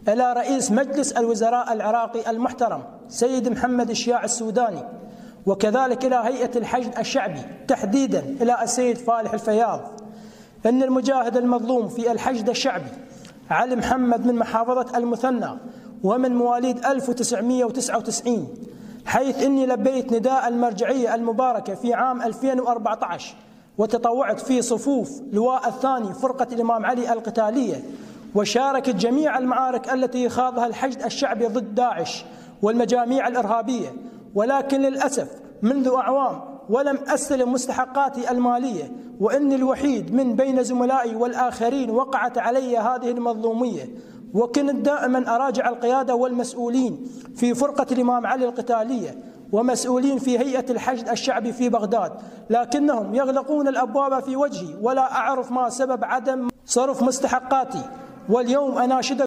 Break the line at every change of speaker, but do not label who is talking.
إلى رئيس مجلس الوزراء العراقي المحترم سيد محمد الشياع السوداني، وكذلك إلى هيئة الحشد الشعبي تحديدا إلى السيد فالح الفياض، أن المجاهد المظلوم في الحشد الشعبي علي محمد من محافظة المثنى ومن مواليد 1999، حيث إني لبيت نداء المرجعية المباركة في عام 2014 وتطوعت في صفوف لواء الثاني فرقة الإمام علي القتالية، وشاركت جميع المعارك التي خاضها الحشد الشعبي ضد داعش والمجاميع الإرهابية، ولكن للأسف منذ أعوام ولم أستلم مستحقاتي المالية، وإني الوحيد من بين زملائي والآخرين وقعت علي هذه المظلومية. وكنت دائما أراجع القيادة والمسؤولين في فرقة الإمام علي القتالية ومسؤولين في هيئة الحشد الشعبي في بغداد، لكنهم يغلقون الأبواب في وجهي ولا أعرف ما سبب عدم صرف مستحقاتي. واليوم أناشدكم